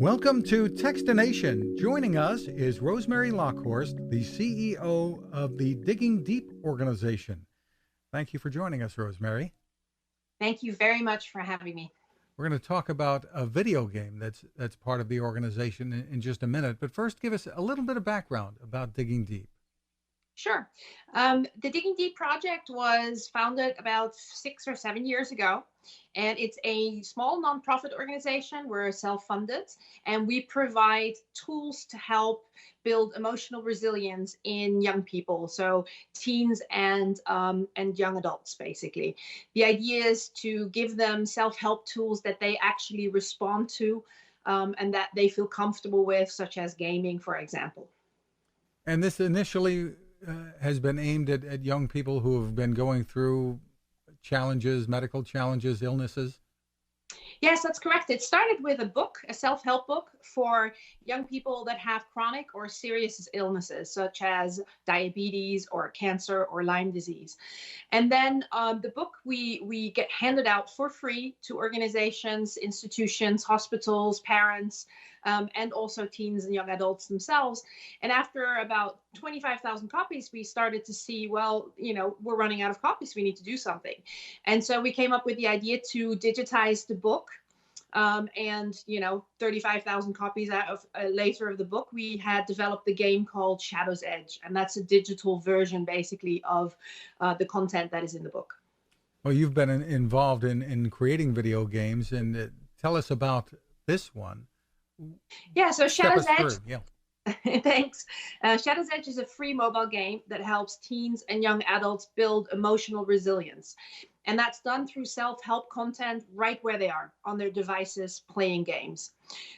Welcome to Techstination. Joining us is Rosemary Lokhorst, the CEO of the Digging Deep organization. Thank you for joining us, Rosemary. Thank you very much for having me. We're going to talk about a video game that's part of the organization in just a minute. But first, give us a little bit of background about Digging Deep. Sure. The Digging Deep project was founded about 6 or 7 years ago, and it's a small nonprofit organization. We're self-funded, and we provide tools to help build emotional resilience in young people, so teens and young adults, basically. The idea is to give them self-help tools that they actually respond to and that they feel comfortable with, such as gaming, for example. And this initially has been aimed at young people who have been going through challenges, medical challenges, illnesses? Yes, that's correct. It started with a book, a self-help book for young people that have chronic or serious illnesses, such as diabetes or cancer or Lyme disease. And then the book we get handed out for free to organizations, institutions, hospitals, parents, and also teens and young adults themselves. And after about 25,000 copies, we started to see, well, we're running out of copies. We need to do something. And so we came up with the idea to digitize the book. And 35,000 copies out of later of the book, we had developed the game called Shadow's Edge. And that's a digital version, basically, of the content that is in the book. Well, you've been involved in creating video games, and tell us about this one. Yeah, so Shadow's Edge. Yeah. Thanks. Shadow's Edge is a free mobile game that helps teens and young adults build emotional resilience. And that's done through self-help content right where they are on their devices playing games.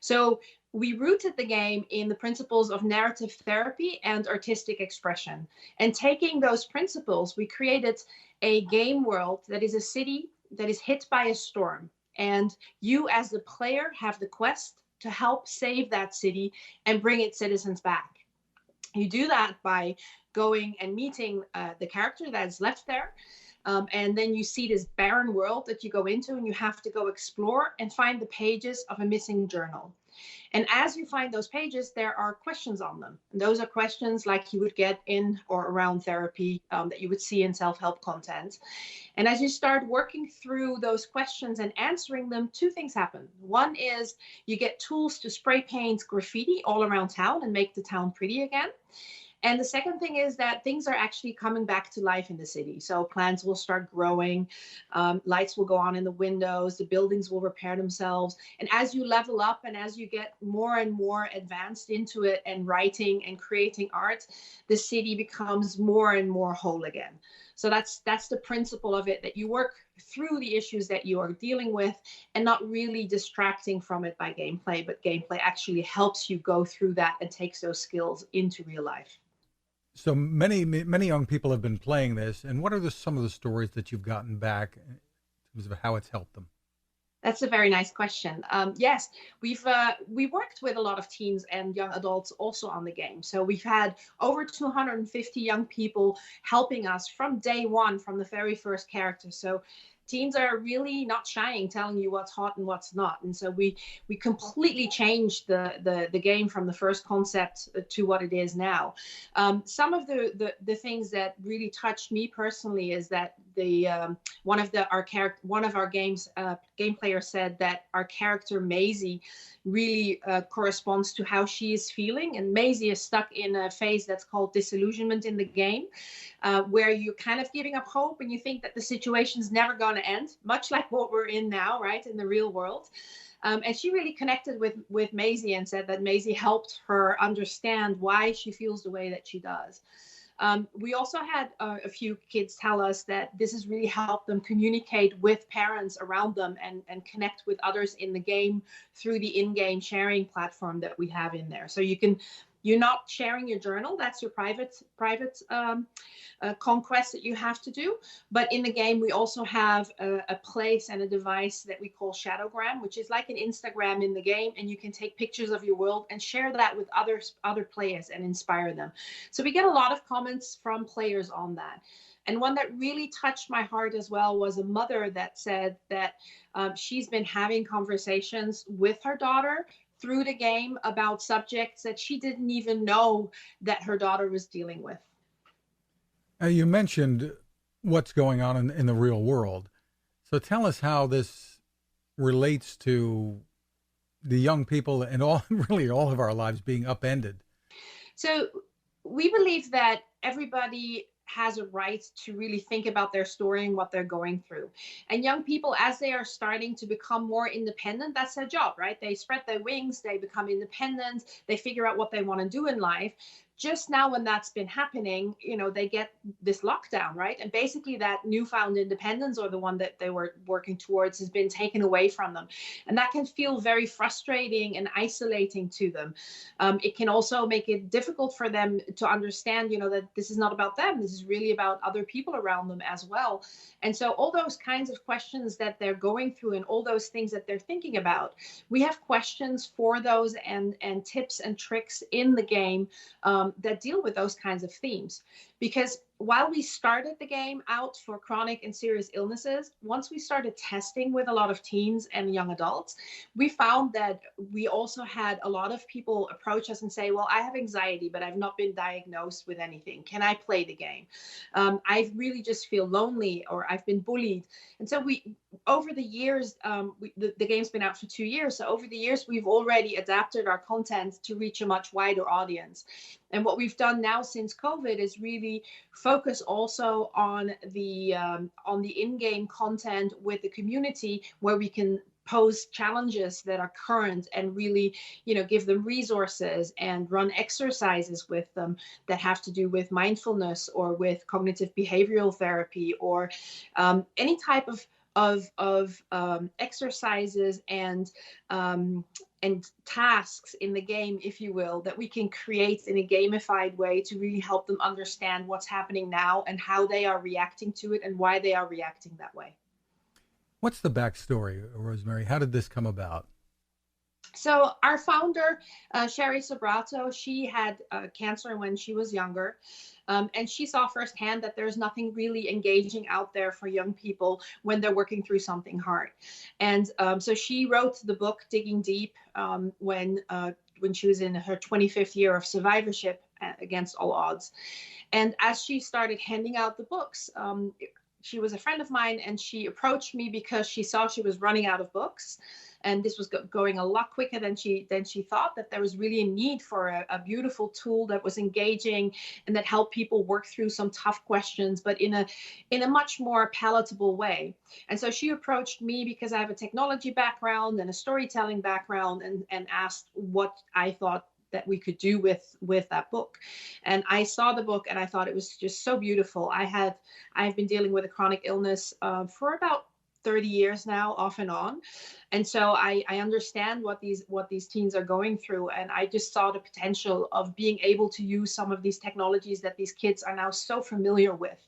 So we rooted the game in the principles of narrative therapy and artistic expression. And taking those principles, we created a game world that is a city that is hit by a storm. And you as the player have the quest to help save that city and bring its citizens back. You do that by going and meeting the character that's left there. And then you see this barren world that you go into, and you have to go explore and find the pages of a missing journal. And as you find those pages, there are questions on them. And those are questions like you would get in or around therapy that you would see in self-help content. And as you start working through those questions and answering them, two things happen. One is you get tools to spray paint graffiti all around town and make the town pretty again. And the second thing is that things are actually coming back to life in the city. So plants will start growing, lights will go on in the windows, the buildings will repair themselves. And as you level up and as you get more and more advanced into it and writing and creating art, the city becomes more and more whole again. So that's the principle of it, that you work through the issues that you are dealing with and not really distracting from it by gameplay, but gameplay actually helps you go through that and takes those skills into real life. So many young people have been playing this, and what are some of the stories that you've gotten back in terms of how it's helped them? That's a very nice question. Yes, we worked with a lot of teens and young adults also on the game. So we've had over 250 young people helping us from day one, from the very first character. So teens are really not shying, telling you what's hot and what's not. And so we completely changed the game from the first concept to what it is now. Some of the things that really touched me personally is that one of our game players said that our character Maisie really corresponds to how she is feeling. And Maisie is stuck in a phase that's called disillusionment in the game, where you're kind of giving up hope and you think that the situation's never going to end, much like what we're in now, right, in the real world. And she really connected with Maisie and said that Maisie helped her understand why she feels the way that she does. We also had a few kids tell us that this has really helped them communicate with parents around them and connect with others in the game through the in-game sharing platform that we have in there. So you're not sharing your journal. That's your private conquest that you have to do. But in the game, we also have a place and a device that we call Shadowgram, which is like an Instagram in the game. And you can take pictures of your world and share that with other players and inspire them. So we get a lot of comments from players on that. And one that really touched my heart as well was a mother that said that she's been having conversations with her daughter through the game about subjects that she didn't even know that her daughter was dealing with. You mentioned what's going on in the real world. So tell us how this relates to the young people and all, really all of our lives being upended. So we believe that everybody has a right to really think about their story and what they're going through. And young people, as they are starting to become more independent, that's their job, right? They spread their wings, they become independent, they figure out what they want to do in life. Just now, when that's been happening, they get this lockdown, right? And basically that newfound independence, or the one that they were working towards, has been taken away from them. And that can feel very frustrating and isolating to them. It can also make it difficult for them to understand, that this is not about them. This is really about other people around them as well. And so all those kinds of questions that they're going through and all those things that they're thinking about, we have questions for those and tips and tricks in the game that deal with those kinds of themes. Because while we started the game out for chronic and serious illnesses, once we started testing with a lot of teens and young adults, we found that we also had a lot of people approach us and say, well, I have anxiety, but I've not been diagnosed with anything. Can I play the game? I really just feel lonely, or I've been bullied. And so over the years, the game's been out for 2 years. So over the years, we've already adapted our content to reach a much wider audience. And what we've done now since COVID is really focus also on the in-game content with the community, where we can pose challenges that are current and really, give them resources and run exercises with them that have to do with mindfulness or with cognitive behavioral therapy, or any type of exercises and tasks in the game, if you will, that we can create in a gamified way to really help them understand what's happening now and how they are reacting to it and why they are reacting that way. What's the backstory, Rosemary? How did this come about? So our founder, Sherry Sobrato, she had cancer when she was younger. And she saw firsthand that there's nothing really engaging out there for young people when they're working through something hard. And so she wrote the book Digging Deep when she was in her 25th year of survivorship against all odds. And as she started handing out the books, she was a friend of mine, and she approached me because she saw she was running out of books. And this was going a lot quicker than she thought, that there was really a need for a beautiful tool that was engaging and that helped people work through some tough questions, but in a much more palatable way. And so she approached me because I have a technology background and a storytelling background, and asked what I thought that we could do with that book. And I saw the book and I thought it was just so beautiful. I've been dealing with a chronic illness for about 30 years now, off and on. And so I understand what these teens are going through. And I just saw the potential of being able to use some of these technologies that these kids are now so familiar with,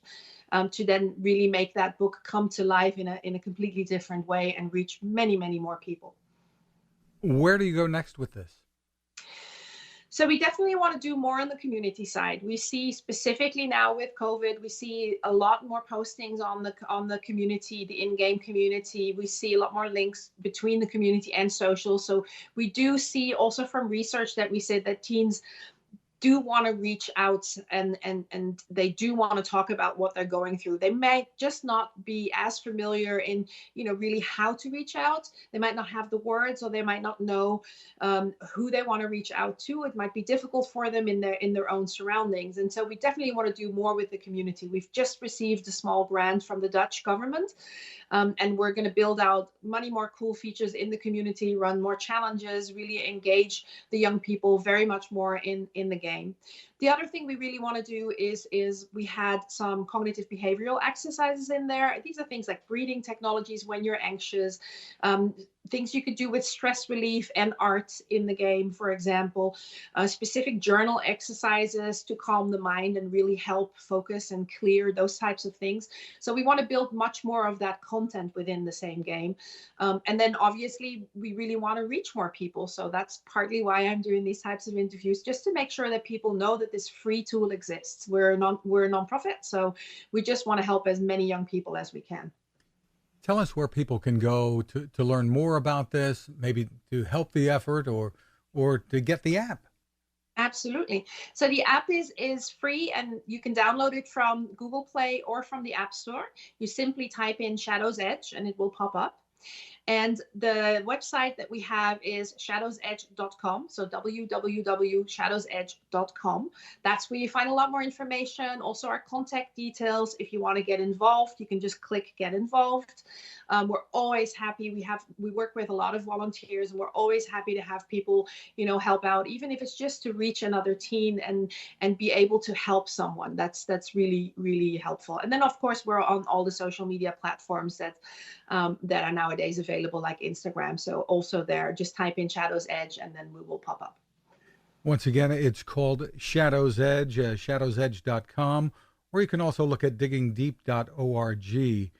to then really make that book come to life in a completely different way and reach many, many more people. Where do you go next with this? So we definitely want to do more on the community side. We see specifically now with COVID, we see a lot more postings on the community, the in-game community. We see a lot more links between the community and social. So we do see also from research that we said that teens do want to reach out and they do want to talk about what they're going through. They may just not be as familiar in, really how to reach out. They might not have the words, or they might not know who they want to reach out to. It might be difficult for them in their own surroundings. And so we definitely want to do more with the community. We've just received a small grant from the Dutch government. And we're going to build out many more cool features in the community, run more challenges, really engage the young people very much more in the game. The other thing we really want to do is we had some cognitive behavioral exercises in there. These are things like breathing technologies when you're anxious, things you could do with stress relief and art in the game, for example, specific journal exercises to calm the mind and really help focus and clear, those types of things. So we want to build much more of that content within the same game. And then obviously we really want to reach more people. So that's partly why I'm doing these types of interviews, just to make sure that people know that this free tool exists. We're a nonprofit, so we just want to help as many young people as we can. Tell us where people can go to learn more about this, maybe to help the effort or to get the app. Absolutely. So the app is free and you can download it from Google Play or from the App Store. You simply type in Shadow's Edge and it will pop up. And the website that we have is shadowsedge.com. So www.shadowsedge.com. That's where you find a lot more information. Also our contact details. If you want to get involved, you can just click get involved. We're always happy. We work with a lot of volunteers and we're always happy to have people, help out, even if it's just to reach another teen and be able to help someone. That's really, really helpful. And then of course we're on all the social media platforms that are nowadays available, like Instagram. So also there, just type in Shadow's Edge and then we will pop up. Once again, it's called Shadow's Edge, shadowsedge.com, or you can also look at diggingdeep.org.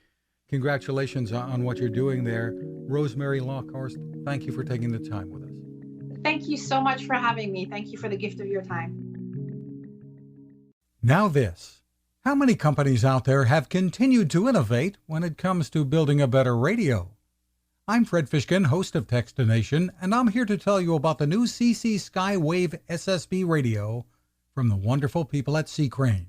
Congratulations on what you're doing there. Rosemary Lokhorst, thank you for taking the time with us. Thank you so much for having me. Thank you for the gift of your time. Now this. How many companies out there have continued to innovate when it comes to building a better radio? I'm Fred Fishkin, host of Techstination, and I'm here to tell you about the new CC Skywave SSB radio from the wonderful people at C. Crane.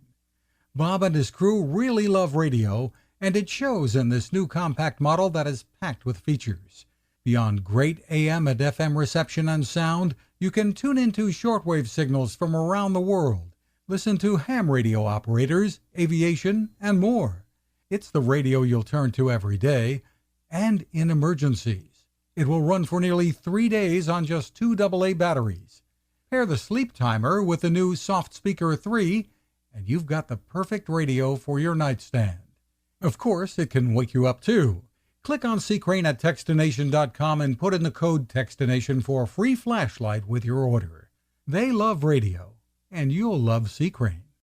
Bob and his crew really love radio, and it shows in this new compact model that is packed with features. Beyond great AM and FM reception and sound, you can tune into shortwave signals from around the world. Listen to ham radio operators, aviation, and more. It's the radio you'll turn to every day and in emergencies. It will run for nearly 3 days on just 2 AA batteries. Pair the sleep timer with the new Soft Speaker 3, and you've got the perfect radio for your nightstand. Of course, it can wake you up too. Click on C. Crane at Techstination.com and put in the code Techstination for a free flashlight with your order. They love radio, and you'll love C. Crane.